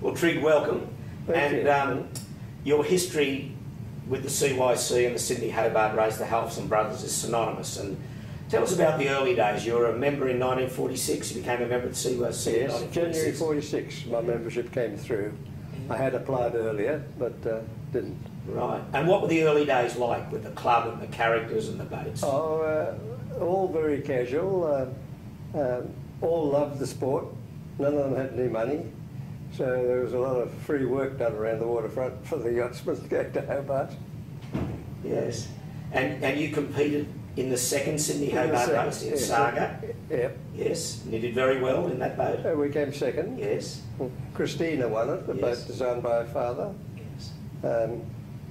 Well, Trig, welcome. Thank you. Your history with the CYC and the Sydney Hobart race, the Halvorsen brothers, is synonymous. And tell us about the early days. You were a member in 1946. You became a member of the CYC in Yes, January 46, my membership came through. I had applied earlier, but didn't. Right. And what were the early days like with the club and the characters and the boats? Oh, all very casual. All loved the sport. None of them had any money. So there was a lot of free work done around the waterfront for the yachtsmen going to Hobart. Yes. And you competed in the second Sydney Hobart race in Saga? Yep. Yes. And you did very well in that boat? We came second. Yes. Christina won it, the boat designed by her father. Yes.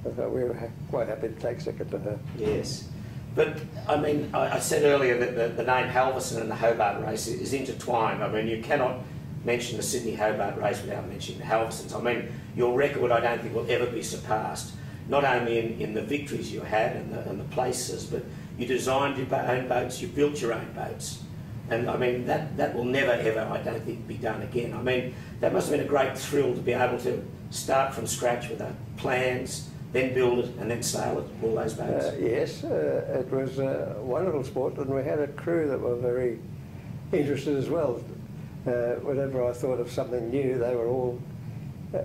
We were quite happy to take second to her. Yes. But, I mean, I said earlier that the name Halvorsen and the Hobart race is intertwined. I mean, you cannot mention the Sydney Hobart race without mentioning the Halvorsens. I mean, your record I don't think will ever be surpassed, not only in the victories you had and the places, but you designed your own boats, you built your own boats. And, I mean, that will never, ever, I don't think, be done again. I mean, that must have been a great thrill to be able to start from scratch with plans, then build it and then sail it, all those boats. Yes, it was a wonderful sport, and we had a crew that were very interested as well. Whenever I thought of something new, they were all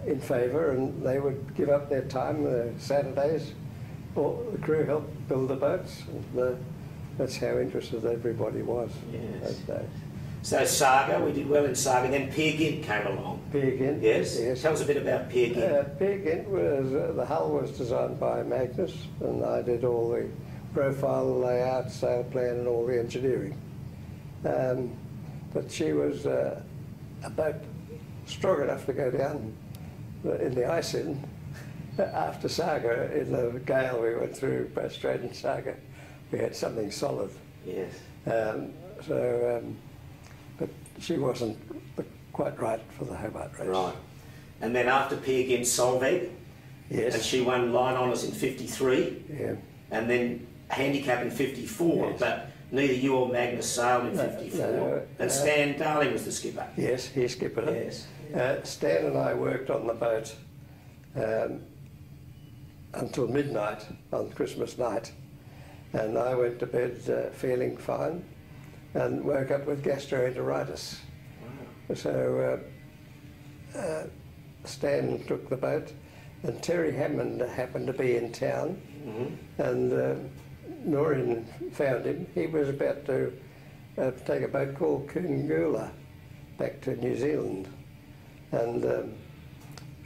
in favour, and they would give up their time, Saturdays. All the crew helped build the boats, and that's how interested everybody was those days. So Saga, we did well in Saga, then Gynt came along. Gynt, yes. Tell us a bit about Gynt. Gynt was, the hull was designed by Magnus, and I did all the profile, layout, sail plan and all the engineering. But she was about strong enough to go down in the ice in after Saga. In the gale we went through both Strait and Saga, we had something solid. Yes. But she wasn't quite right for the Hobart race. Right. And then after Gynt, Solveig. Yes. And she won line honours in 53. Yeah. And then handicap in 54. Yes. But neither you or Magnus sailed in 54. No, and Stan Darling was the skipper. Yes, he skippered it. Yes. Stan and I worked on the boat until midnight on Christmas night. And I went to bed feeling fine and woke up with gastroenteritis. Wow. So Stan took the boat, and Terry Hammond happened to be in town, and Noreen found him. He was about to take a boat called Koongoola back to New Zealand, and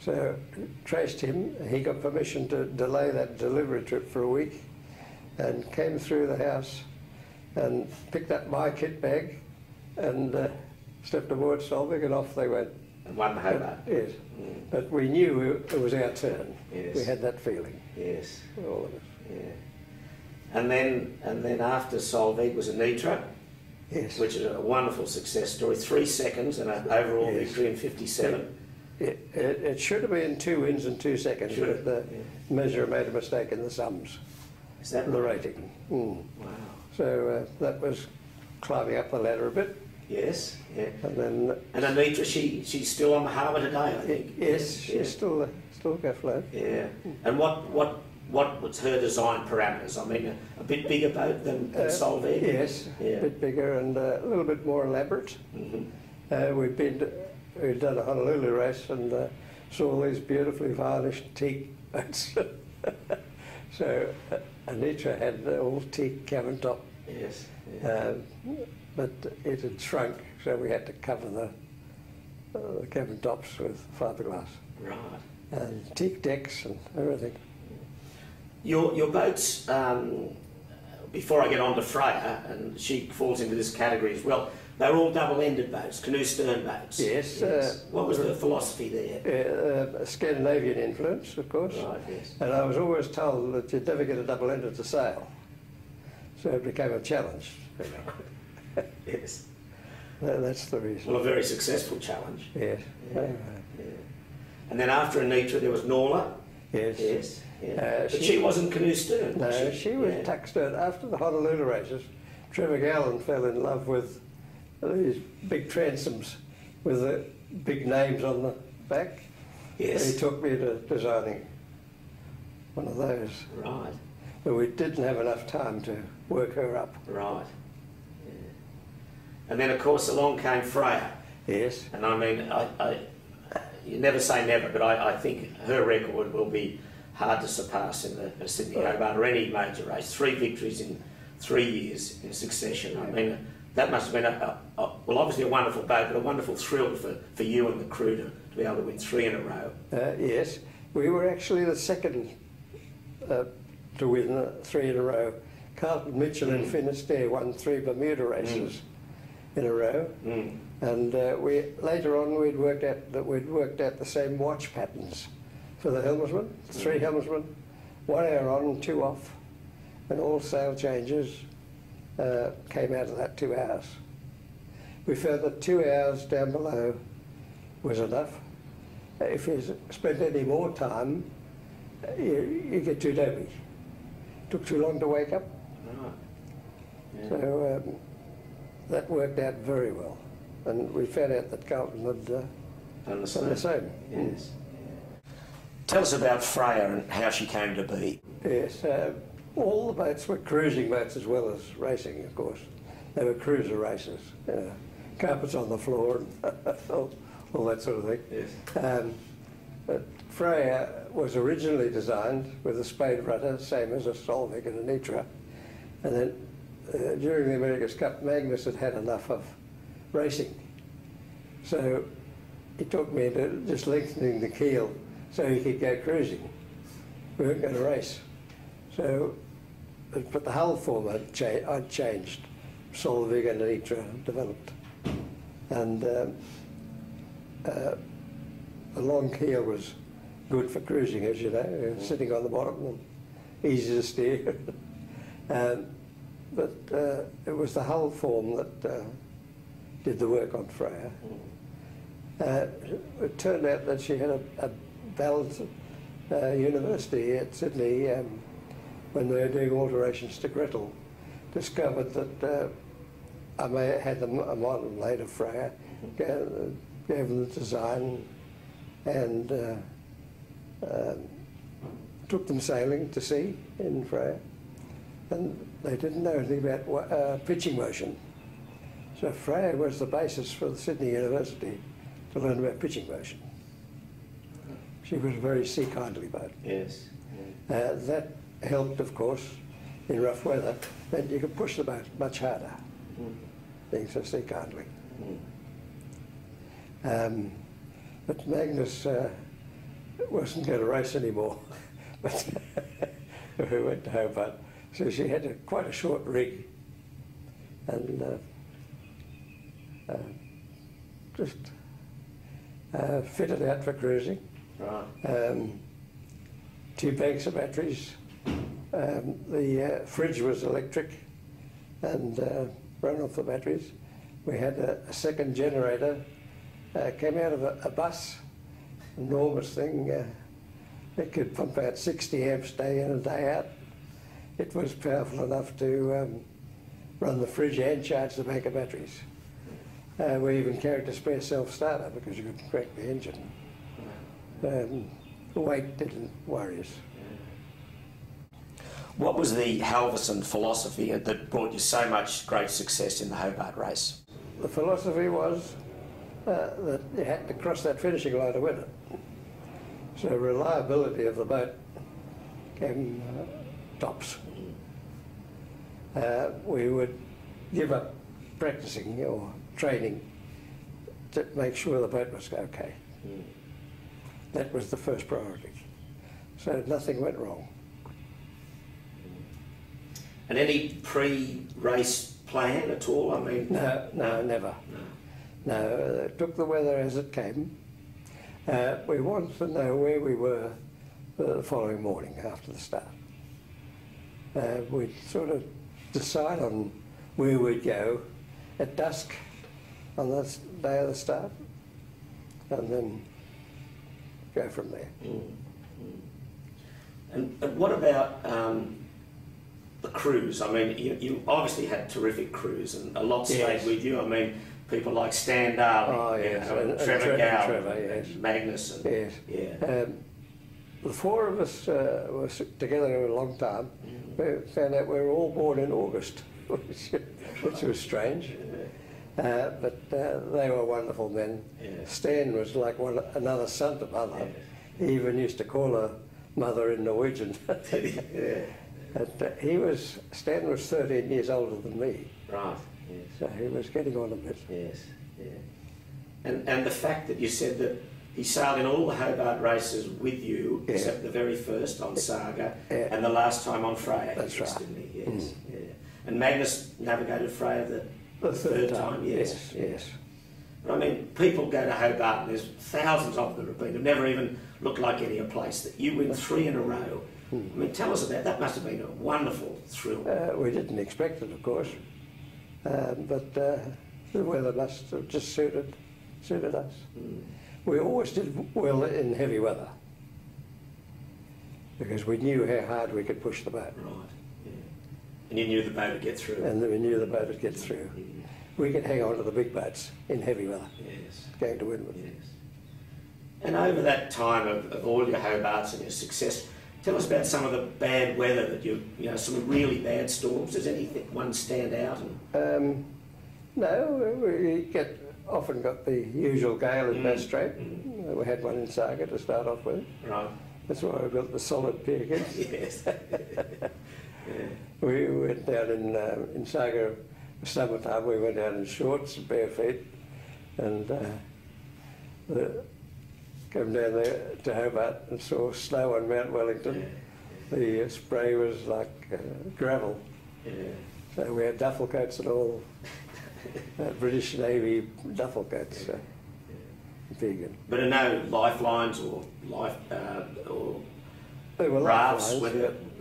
so traced him. He got permission to delay that delivery trip for a week, and came through the house and picked up my kit bag and stepped aboard Solveig, and off they went. And won the Hobart. Yes. But we knew it was our turn. Yes. We had that feeling. Yes. All of us. Yeah. And then after Solveig was Anitra. Yes. Which is a wonderful success story. 3 seconds and an overall victory in 57. It should have been 2 wins and 2 seconds, but the measurer made a mistake in the sums. Is that the right? rating? Wow. So that was climbing up the ladder a bit. Yes, yeah. And Anitra, she's still on the harbour today, I think. Yes, she's still got afloat. Yeah. And what was her design parameters? I mean, a bit bigger boat than Solveig? Yes, a bit bigger and a little bit more elaborate. We'd done a Honolulu race and saw all these beautifully varnished teak boats. So Anitra had all teak cabin top. Yes. But it had shrunk, so we had to cover the cabin tops with fiberglass. Right. And teak decks and everything. Your boats, before I get on to Freya, and she falls into this category as well, they're all double-ended boats, canoe stern boats. Yes. What was the philosophy there? Scandinavian influence, of course. Right, yes. And I was always told that you'd never get a double-ended to sail. So it became a challenge. Yes. That's the reason. Well, a very successful challenge. Yes. Yeah. And then after Anitra there was Norla. Yes. Yes. Yeah. But she wasn't canoe stern. No, she was tuck stern. After the Honolulu races, Trygve Halvorsen fell in love with these big transoms with the big names on the back. Yes. He took me to designing one of those. Right. But we didn't have enough time to work her up. Right. Yeah. And then, of course, along came Freya. Yes. And I mean, you never say never, but I think her record will be hard to surpass in the Sydney Hobart or any major race. 3 victories in 3 years in succession. I mean, that must have been, well, obviously a wonderful boat, but a wonderful thrill for you and the crew to be able to win 3 in a row. Yes. We were actually the second to win 3 in a row. Carlton Mitchell and Finisterre won 3 Bermuda races in a row. And later on we'd worked out the same watch patterns for the helmsman, 3 helmsmen, 1 hour on and 2 off, and all sail changes came out of that 2 hours. We felt that 2 hours down below was enough. If you spent any more time, you get too dopey. Took too long to wake up. Right. Yeah. So that worked out very well. And we found out that Carlton had done the same. Yes. Tell us about Freya and how she came to be. Yes, all the boats were cruising boats as well as racing, of course. They were cruiser races, carpets on the floor and all that sort of thing. Yes. But Freya was originally designed with a spade rudder, same as a Solveig and Anitra. And then during the Admirals Cup, Magnus had enough of racing. So he took me into just lengthening the keel so he could go cruising. We weren't going to race. So, but the hull form I'd changed. Solveig and Anitra developed. And the long keel was good for cruising, as you know, sitting on the bottom and easy to steer. But it was the hull form that did the work on Freya. It turned out that she had a Bell's University at Sydney, when they were doing alterations to Gretel, discovered that I may have had a model made of Freya, gave them the design, and took them sailing to sea in Freya. And they didn't know anything about pitching motion. So Freya was the basis for the Sydney University to learn about pitching motion. She was a very sea-kindly boat. Yes. That helped, of course, in rough weather, that you could push the boat much harder, being so sea-kindly. But Magnus wasn't going to race anymore, but we went to Hobart. So she had quite a short rig, and just fitted out for cruising. Right. 2 banks of batteries. The fridge was electric and run off the batteries. We had a second generator, came out of a bus, enormous thing. It could pump out 60 amps day in and day out. It was powerful enough to run the fridge and charge the bank of batteries. We even carried a spare self-starter because you couldn't crank the engine. The weight didn't worry us. What was the Halvorsen philosophy that brought you so much great success in the Hobart race? The philosophy was that you had to cross that finishing line to win it. So reliability of the boat came tops. We would give up practicing or training to make sure the boat was okay. That was the first priority. So nothing went wrong. And any pre-race plan at all? I mean, no, never. No, took the weather as it came. We wanted to know where we were the following morning after the start. We'd sort of decide on where we'd go at dusk on the day of the start, and then go from there. And what about the crews? I mean, you obviously had terrific crews, and a lot stayed with you. I mean, people like Stan Darling, Oh, yes. And Trevor Gow, Trevor, yes. Magnus. And, Yes. Yeah. The four of us were together a long time. We found out we were all born in August, which was strange. But they were wonderful men. Yeah. Stan was like another son to Mother. Yeah. He even used to call her Mother in Norwegian. Yeah. But Stan was 13 years older than me. Right. Yes. So he was getting on a bit. Yes. Yeah. And the fact that you said that he sailed in all the Hobart races with you, Yeah. except the very first on Saga, Yeah. and the last time on Freya. That's right. Didn't he? Yes. Yeah. And Magnus navigated Freya The third time. Yes. Yes. But I mean, people go to Hobart, and there's thousands of them have been, who've never even looked like any other place. That you win 3 in a row. I mean, tell us about that. Must have been a wonderful thrill. We didn't expect it, of course, but the weather must have just suited us. We always did well in heavy weather because we knew how hard we could push the boat. Right. Yeah. And you knew the boat would get through. And we knew the boat would get through. We could hang on to the big boats in heavy weather, Yes. going to windward. Yes. And over that time of all your Hobarts and your success, tell us about some of the bad weather that you know, some really bad storms. Does one stand out? No, we often got the usual gale in Bass Strait. We had one in Saga to start off with. Right. That's why we built the solid pier against. Yes. Yeah. We went down in Saga, summertime, we went down in shorts, bare feet, and came down there to Hobart and saw snow on Mount Wellington. Yeah. The spray was like gravel. Yeah. So we had duffel coats and all, British Navy duffel coats. Vegan. But are no lifelines or There were rafts? lifelines,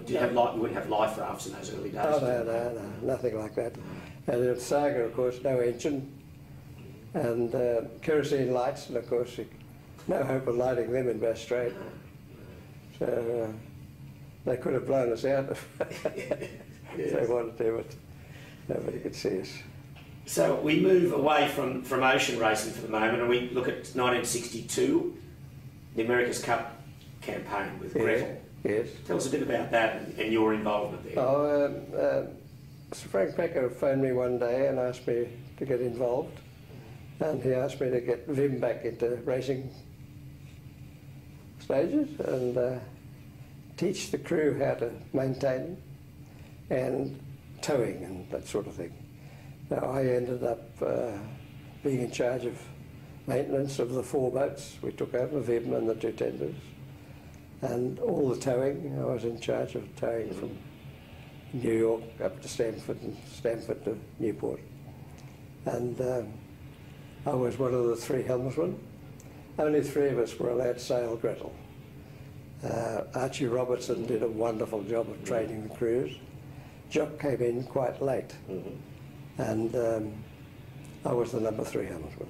You wouldn't have life rafts in those early days. Oh, no, nothing like that. And in Saga, of course, no engine and kerosene lights, and of course, no hope of lighting them in Bass Strait. So they could have blown us out if they wanted to, but nobody could see us. So we move away from ocean racing for the moment, and we look at 1962, the America's Cup campaign with Gretel. Yes. Tell us a bit about that and your involvement there. Sir Frank Packer phoned me one day and asked me to get involved, and he asked me to get Vim back into racing stages and teach the crew how to maintain and towing and that sort of thing. Now, I ended up being in charge of maintenance of the 4 boats. We took over Vim and the 2 tenders. And all the towing, I was in charge of towing from New York up to Stamford and Stamford to Newport. And I was one of the 3 helmsmen. Only 3 of us were allowed to sail Gretel. Archie Robertson did a wonderful job of training the crews. Jock came in quite late. And I was the number 3 helmsman.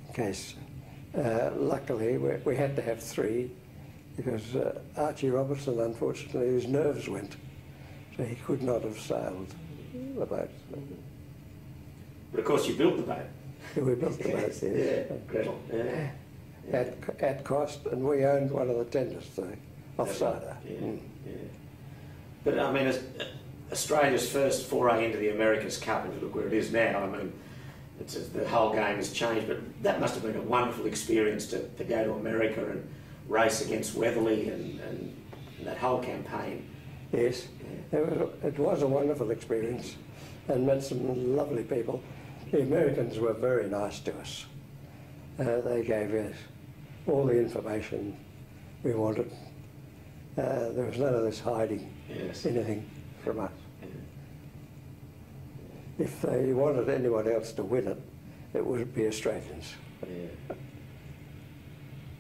In case, luckily, we had to have 3 because Archie Robertson, unfortunately, his nerves went, so he could not have sailed the boat. But of course, you built the boat. We built the boat, yes. Yeah, Gretel. Yeah. At cost, and we owned one of the tenders, the offsider. Yeah. But I mean, Australia's first foray into the America's Cup, and look where it is now. I mean, the whole game has changed, but that must have been a wonderful experience to go to America and race against Weatherly and that whole campaign. Yes, it was a wonderful experience and met some lovely people. The Americans were very nice to us. They gave us all the information we wanted. There was none of this hiding anything from us. If they wanted anyone else to win it, it would be Australians. Yeah.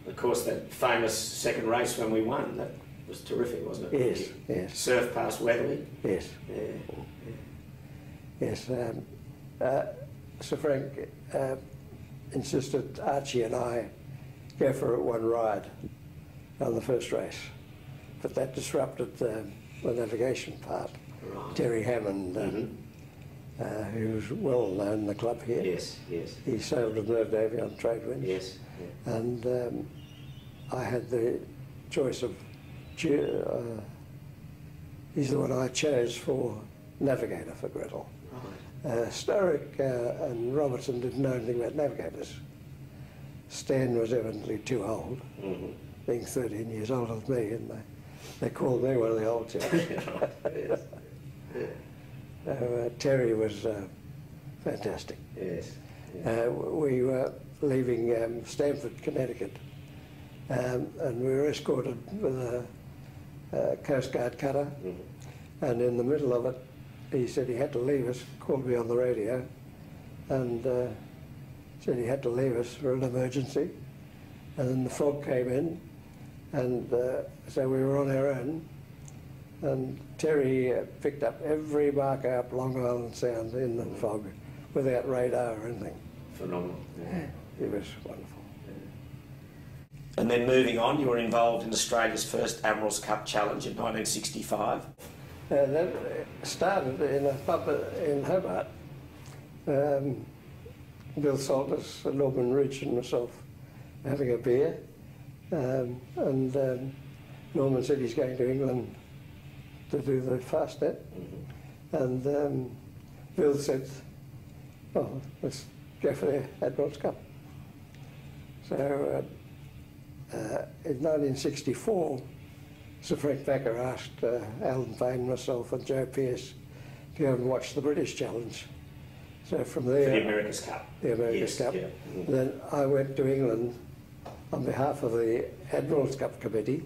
Of course, that famous second race when we won, that was terrific, wasn't it? Yes. Surf past Weatherly. Yes. Yes. Sir Frank insisted Archie and I go for one ride on the first race, but that disrupted the navigation part. Right. Terry Hammond who was well known in the club here. Yes, yes. He sailed with Merv Davey on trade winds. Yes. Yeah. And I had the choice of, he's the one I chose for navigator for Gretel. Right. Sturrock and Robertson didn't know anything about navigators. Stan was evidently too old, being 13 years older than me, and they called me one of the old chaps. Yes. Yeah. Terry was fantastic. Yes. We were leaving Stamford, Connecticut, and we were escorted with a Coast Guard cutter, and in the middle of it, he said he had to leave us, called me on the radio, and said he had to leave us for an emergency, and then the fog came in, and so we were on our own, and Terry picked up every marker up Long Island Sound in the fog without radar or anything. Phenomenal. Yeah. It was wonderful. And then moving on, you were involved in Australia's first Admirals Cup challenge in 1965. That started in a pub in Hobart. Bill Salters, Norman Ridge and myself having a beer. Norman said he's going to England to do the fast net. And Bill said, oh, let's go for the Admirals Cup. So in 1964, Sir Frank Backer asked Alan Payne, myself and Joe Pearce to go and watch the British Challenge. So from there... For the America's Cup. The America's Cup. Yeah. Then I went to England on behalf of the Admirals Cup Committee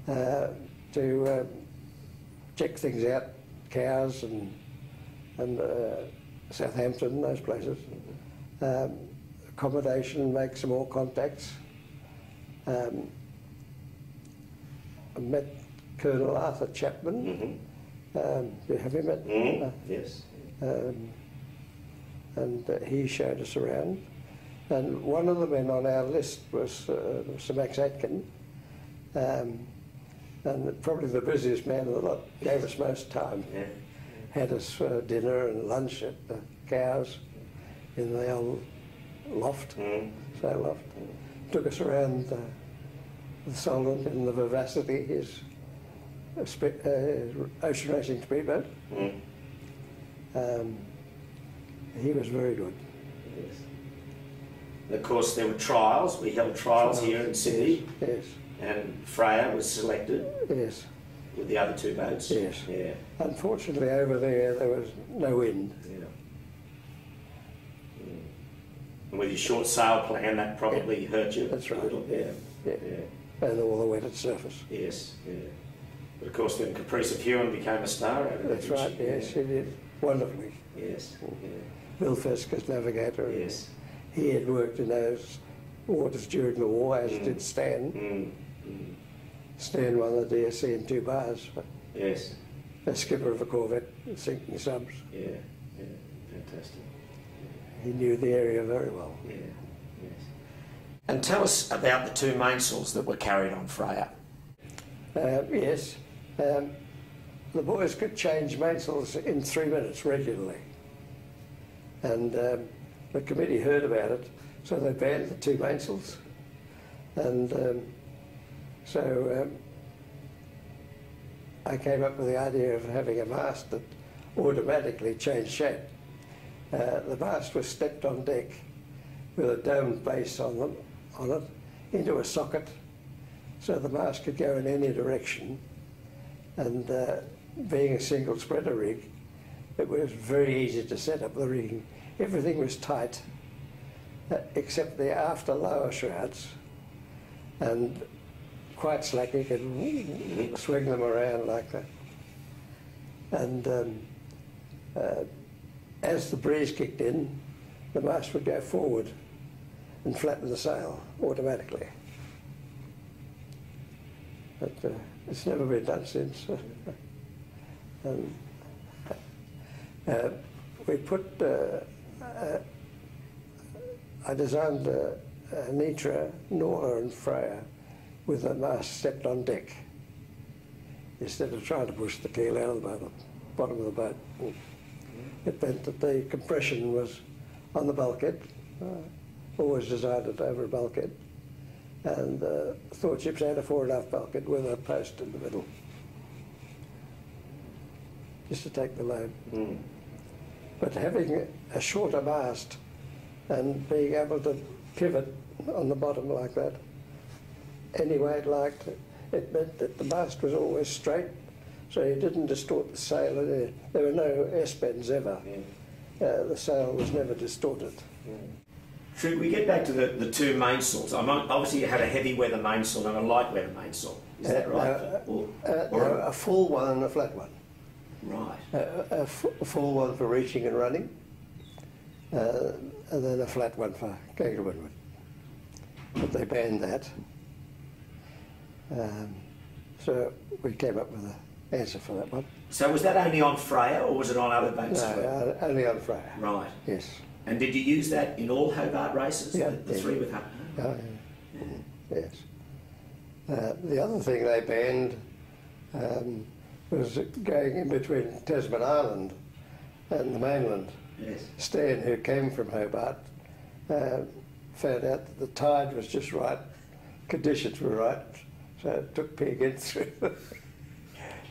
to check things out, Cowes and Southampton, those places. Accommodation, make some more contacts. I met Colonel Arthur Chapman. Have you met? Yes. And he showed us around. And one of the men on our list was Sir Max Atkin, and probably the busiest man of the lot, gave us most time. Yeah. Had us for dinner and lunch at the Cows in the old loft, sail loft. Took us around the Solent in the Vivacity, his ocean racing speedboat. He was very good. Yes. And of course, there were trials. We held trials here in Sydney. Yes. And Freya was selected. Yes. With the other two boats. Yes. Yeah. Unfortunately, over there was no wind. Yeah. And with your short sail plan, that probably hurt you. That's right. A little. Yeah. And all the wetted surface. Yes. Yeah. But of course, then Caprice of Huon became a star over there. That's right. Yes, she did wonderfully. Yes. Yeah. Bill Fesker's navigator. Yes. He had worked in those waters during the war, as did Stan. Stan won the DSC in 2 bars. Yes. A skipper of a corvette sinking subs. Yeah. Yeah. Fantastic. He knew the area very well. Yeah. Yes. And tell us about the 2 mainsails that were carried on Freya. Yes. The boys could change mainsails in 3 minutes regularly. And the committee heard about it, so they banned the 2 mainsails. And so I came up with the idea of having a mast that automatically changed shape. The mast was stepped on deck with a domed base on it into a socket, so the mast could go in any direction. And being a single spreader rig, it was very easy to set up the rigging. Everything was tight, except the after lower shrouds, and quite slack. You could swing them around like that. And as the breeze kicked in, the mast would go forward and flatten the sail automatically. But it's never been done since. We put, I designed Anitra, Norla and Freya with the mast stepped on deck instead of trying to push the keel out of the bottom of the boat. It meant that the compression was on the bulkhead, always designed it over a bulkhead, and thought ships had a fore and aft bulkhead with a post in the middle, just to take the load. But having a shorter mast and being able to pivot on the bottom like that, any way it liked, it meant that the mast was always straight, so you didn't distort the sail. There were no S-bends ever. The sail was never distorted. Should we get back to the two mainsails? Obviously you had a heavy weather mainsail and a light weather mainsail. Is that right? No, a full one and a flat one. Right. A full one for reaching and running, and then a flat one for going to windward. But they banned that. So we came up with an answer for that one. So was that only on Freya, or was it on other boats as well? No, only on Freya. Right. Yes. And did you use that in all Hobart races? Yeah. The three with Hobart? Oh, yeah. Yes. The other thing they banned was going in between Tasman Island and the mainland. Yes. Stan, who came from Hobart, found out that the tide was just right, conditions were right, so it took Peer Gynt through.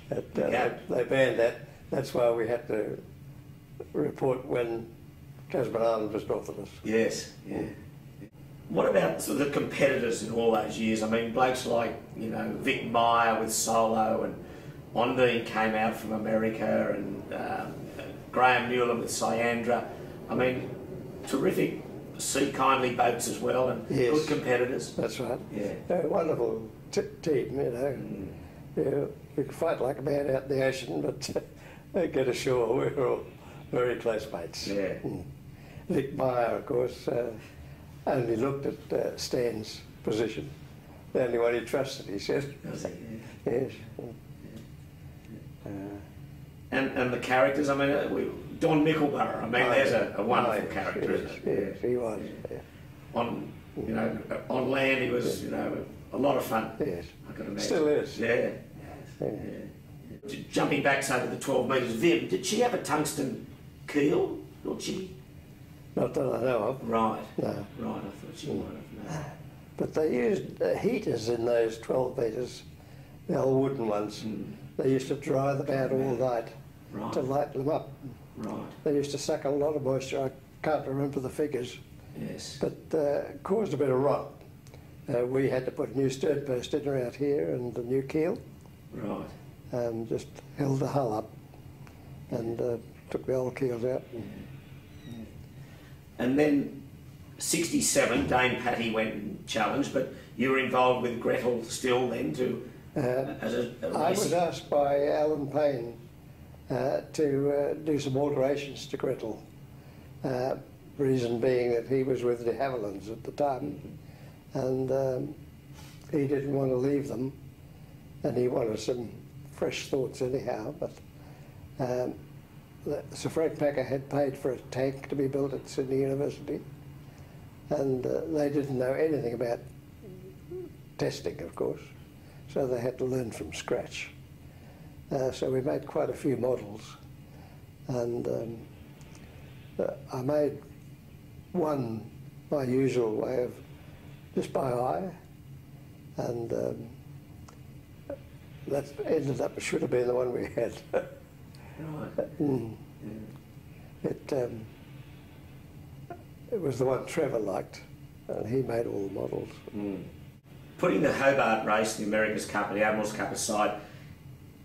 They banned that. That's why we had to report when Tasman Island was north of us. Yes, yeah. What about sort of the competitors in all those years? I mean, blokes like, you know, Vic Meyer with Solo, and Ondine came out from America, and Graham Mueller with Cyandra. I mean, terrific sea kindly boats as well, and good competitors. That's right. Yeah. A wonderful team, you know. Yeah, we could fight like a man out in the ocean, but get ashore, we were all very close mates. Yeah. Vic Meyer, of course, only looked at Stan's position. The only one he trusted, he said. Does he? Yes. And the characters, I mean, Don Mickleborough, I mean, there's a wonderful character, isn't it? Yes, he was. Yeah. On, you know, on land he was, you know, a lot of fun. Yes. I can imagine. Still is. Yeah. Jumping back, say, to the 12 metres, Viv, did she have a tungsten keel, or she? Not that I know of. Right. No. Right, I thought she might have. No. But they used heaters in those 12 metres, the old wooden ones. They used to dry them out all night to light them up. Right. They used to suck a lot of moisture. I can't remember the figures. Yes. But caused a bit of rot. We had to put a new stern post in around here and a new keel. Right. Just held the hull up and took the old keels out. And then 67, Dame Patty went and challenged, but you were involved with Gretel still then to as a I was asked by Alan Payne to do some alterations to Gretel. Reason being that he was with de Havillands at the time, and he didn't want to leave them, and he wanted some fresh thoughts anyhow. But Sir Frank Packer had paid for a tank to be built at Sydney University, and they didn't know anything about testing, of course, so they had to learn from scratch. So we made quite a few models, and I made one my usual way of just by eye, and that ended up, it should have been the one we had. It was the one Trevor liked, and he made all the models. Putting the Hobart race, the America's Cup and the Admirals Cup aside,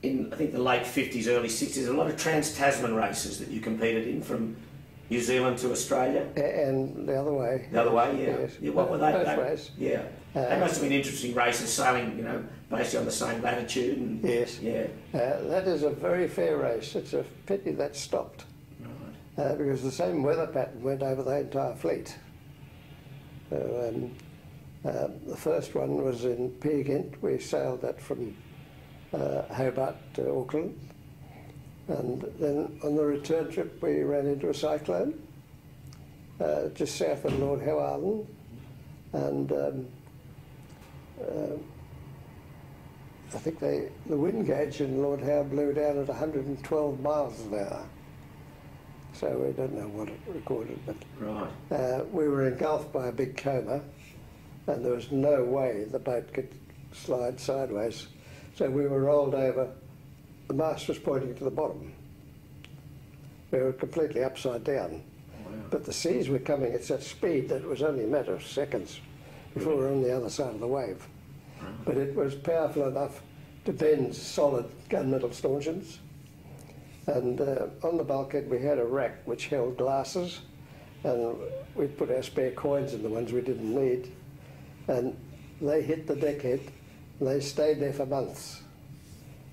in I think the late 50s, early 60s, a lot of trans-Tasman races that you competed in from New Zealand to Australia. And the other way. The other way, yeah. Yes. Yeah, what were they? Both ways. Yeah. They must have been interesting races, sailing, you know, basically on the same latitude. And, yes. Yeah. That is a very fair race. It's a pity that stopped. Right. Because the same weather pattern went over the entire fleet. So, the first one was in Peer Gynt. We sailed that from Hobart to Auckland. And then on the return trip we ran into a cyclone just south of Lord Howe Island, and I think the wind gauge in Lord Howe blew down at 112 miles an hour, so we don't know what it recorded, but Right. we were engulfed by a big coma, and there was no way the boat could slide sideways, so we were rolled over. The mast was pointing to the bottom. We were completely upside down. Wow. But the seas were coming at such speed that it was only a matter of seconds before we were on the other side of the wave. Right. But it was powerful enough to bend solid gunmetal stanchions. And on the bulkhead we had a rack which held glasses, and we put our spare coins in the ones we didn't need. And they hit the deckhead, and they stayed there for months.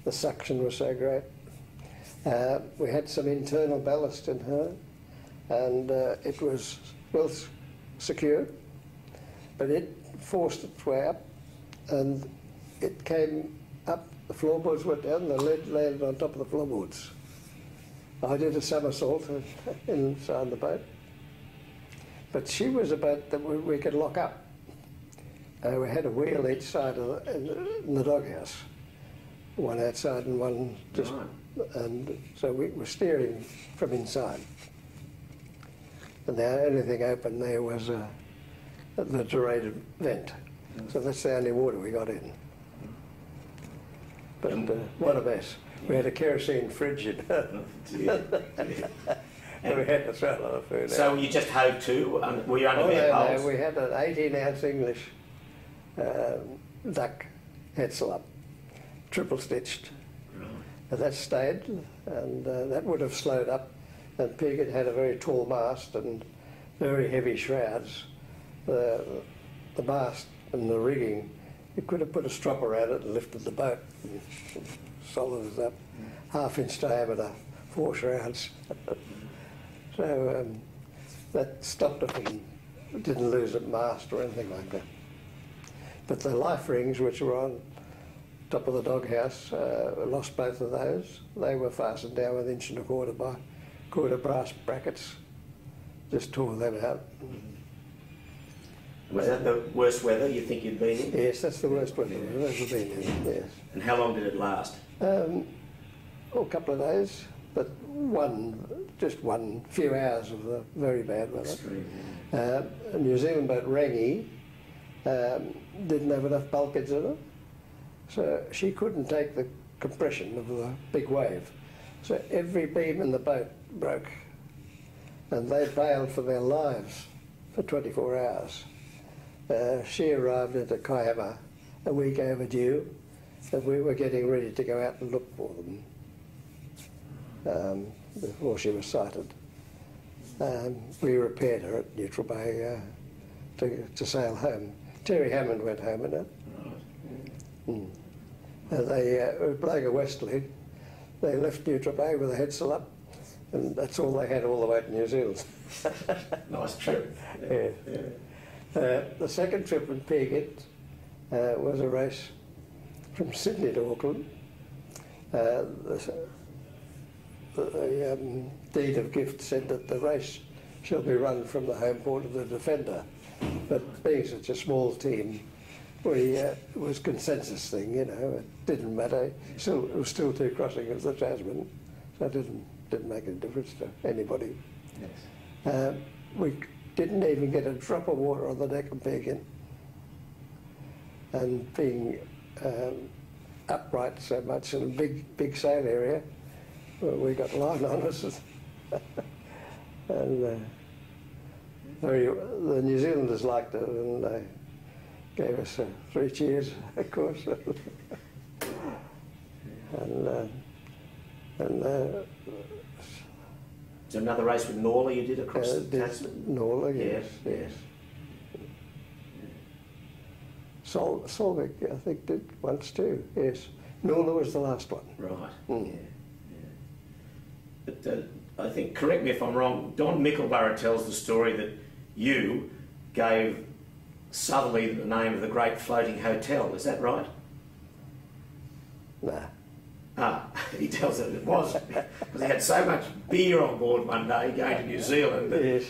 The suction was so great. We had some internal ballast in her, and it was well secure, but it forced its way up, and it came up, the floorboards went down, the lead landed on top of the floorboards. I did a somersault inside the boat, but she was a boat that we could lock up. We had a wheel each side of in the doghouse, one outside and one just, Right. and so we were steering from inside. And the only thing open there was the derated vent, so that's the only water we got in. But what a mess. We had a kerosene fridge in her. And we had to throw a lot of food out. So you just hove to? Were you under Oh, bare no, poles? no, we had an 18-ounce English duck headsail up, triple stitched. Right. And that stayed, and that would have slowed up. And Piggott had a very tall mast and very heavy shrouds. The mast and the rigging, you could have put a strop around it and lifted the boat. And solid as that, half-inch diameter, 4 shrouds. So that stopped it from, didn't lose a mast or anything like that. But the life rings, which were on top of the doghouse, lost both of those. They were fastened down with 1 1/4 by quarter brass brackets. Just tore them out. Was that the worst weather you think you'd been in? Yes, that's the worst weather we've ever been in, yes. And how long did it last? A couple of days, but just one few hours of the very bad weather. Extreme, A New Zealand boat, Rangi, didn't have enough bulkheads in it, so she couldn't take the compression of the big wave. So every beam in the boat broke, and they bailed for their lives for 24 hours. She arrived at Kiama a week overdue, and we were getting ready to go out and look for them before she was sighted. We repaired her at Neutral Bay to sail home. Terry Hammond went home in it. They were blowing a westerly. They left Neutral Bay with a headsail up, and that's all they had all the way to New Zealand. Nice trip. Yeah. The second trip in Piggott was a race from Sydney to Auckland. The deed of gift said that the race shall be run from the home port of the Defender, but being such a small team, it was consensus thing, you know. It didn't matter. It was still 2 crossings of the Tasman, so it didn't make a difference to anybody. Yes. We didn't even get a drop of water on the deck of Piggott, and being upright so much in a big sail area, we got line on us. And the New Zealanders liked it, and they gave us 3 cheers, of course. So another race with Norla you did across the Tasman? Norla, yes, Yeah, yes. Solveig, I think, did once too, yes. Norla was the last one. Right, Mm. yeah. But I think, correct me if I'm wrong, Don Mickleborough tells the story that you gave Southerly the name of the great floating hotel. Is that right? Nah. Ah, he tells that it was, because he had so much beer on board one day going to New Zealand that Yes.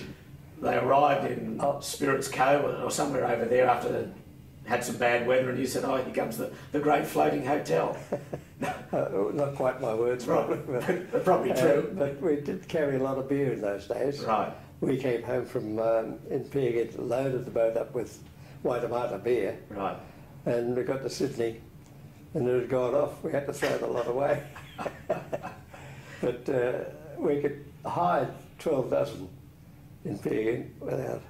they arrived in Spirits Cove or somewhere over there after had some bad weather and you said, oh, here comes the great floating hotel. Not quite my words, probably. But probably true. But we did carry a lot of beer in those days. Right. We came home from in Peergate, loaded the boat up with Waitemata beer. Right. And we got to Sydney and it had gone off. We had to throw the lot away. But we could hide 12 dozen in Peergate without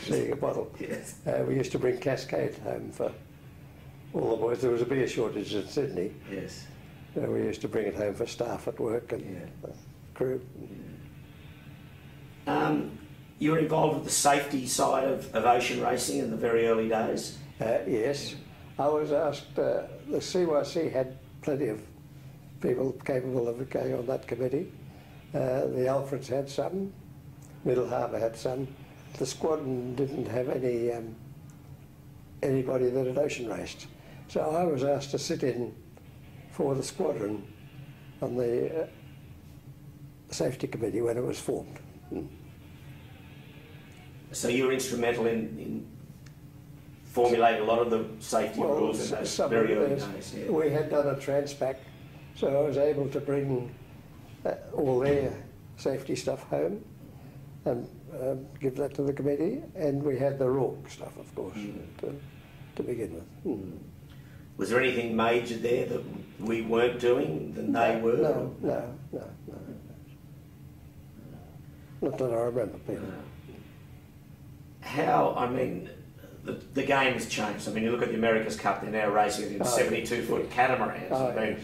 seeing a bottle. Yes. We used to bring Cascade home for all the boys. There was a beer shortage in Sydney. Yes. We used to bring it home for staff at work and crew. You were involved with the safety side of ocean racing in the very early days? Yes. I was asked, the CYC had plenty of people capable of going on that committee. The Alfreds had some, Middle Harbour had some. The squadron didn't have anybody that had ocean raced. So I was asked to sit in for the squadron on the safety committee when it was formed. So you were instrumental in formulating a lot of the safety rules in those very early days. Yeah. We had done a transpac, so I was able to bring all their safety stuff home and give that to the committee, and we had the Rourke stuff, of course, to begin with. Was there anything major there that we weren't doing than they were? No. Not that I remember, Peter. How, I mean, the game has changed. I mean, you look at the America's Cup, they're now racing in 72-foot catamarans. I mean,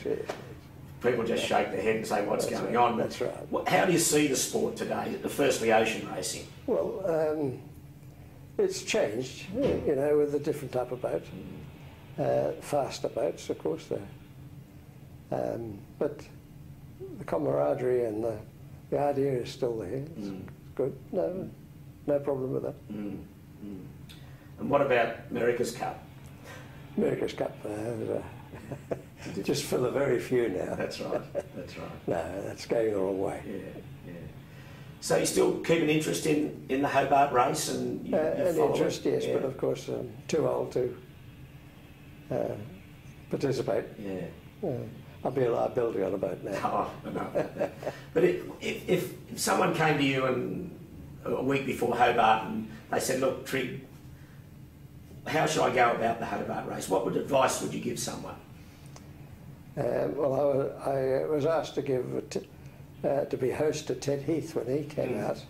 people just shake their head and say, what's going on? That's right. How do you see the sport today, firstly ocean racing? Well, it's changed, you know, with a different type of boat. Faster boats, of course, but the camaraderie and the idea is still there. It's good. No problem with that. And what about America's Cup? America's Cup, just for the very few now. That's right. That's right. No, that's going the wrong way. Yeah. So you still keep an interest in the Hobart race, and you an follow interest, it? yes, but of course I'm too old to participate. I'll be a liability on a boat now. Oh, no. But if someone came to you and a week before Hobart and they said, look, Trig, how should I go about the Hobart race? What advice would you give someone? Well, I was asked to give to be host to Ted Heath when he came out,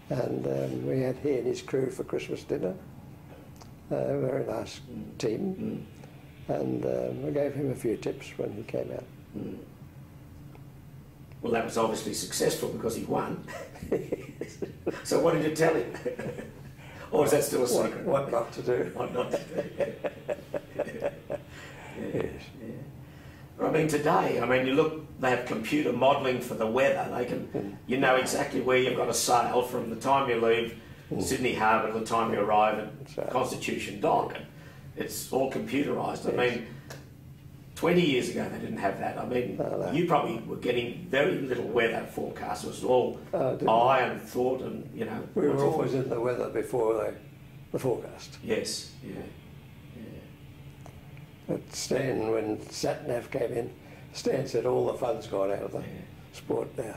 and we had he and his crew for Christmas dinner. A very nice team, and we gave him a few tips when he came out. Well, that was obviously successful because he won. So what did you tell him? Or is that still a secret? What not to do. What not to do. Yes. I mean, today, you look, they have computer modelling for the weather. They can, you know exactly where you've got to sail from the time you leave Sydney Harbour to the time you arrive at Constitution Dock. It's all computerised. I mean, 20 years ago they didn't have that. I mean, you probably were getting very little weather forecast. It was all eye and thought and, you know. We were always in the weather before the forecast. Yes, yeah. But Stan, when SatNav came in, Stan said all the fun's gone out of the sport now.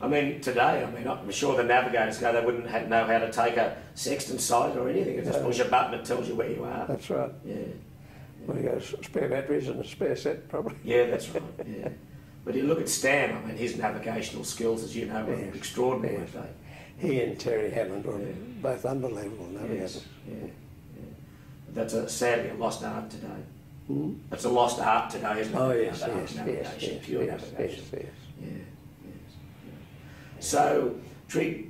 I mean, today, I'm sure the navigators go, they wouldn't know how to take a sextant sight or anything. You just push a button, it tells you where you are. That's right. Yeah. Well, you got spare batteries and a spare set, probably. Yeah, that's right, yeah. But you look at Stan, his navigational skills, as you know, were extraordinary, weren't they? He and Terry Hammond were both unbelievable navigators. Yes, That's sadly a lost art today. It's a lost art today, isn't it? Oh, yes, Navigation, pure navigation. Yes. So, Trig,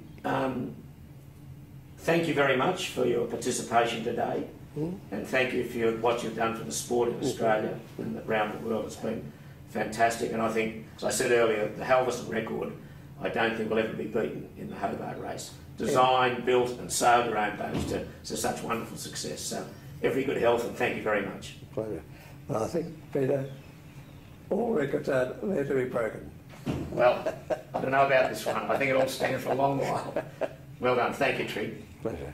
thank you very much for your participation today, and thank you for what you've done for the sport in Australia and around the world. It's been fantastic, and I think, as I said earlier, the Halvorsen record, I don't think will ever be beaten in the Hobart race. Designed, built and sailed your own boats to such wonderful success. So, every good health, and thank you very much. Pleasure. Well, I think, Peter, all records are there to be broken. Well, I don't know about this one. I think it'll stand for a long while. Well done. Thank you, Trig. Pleasure.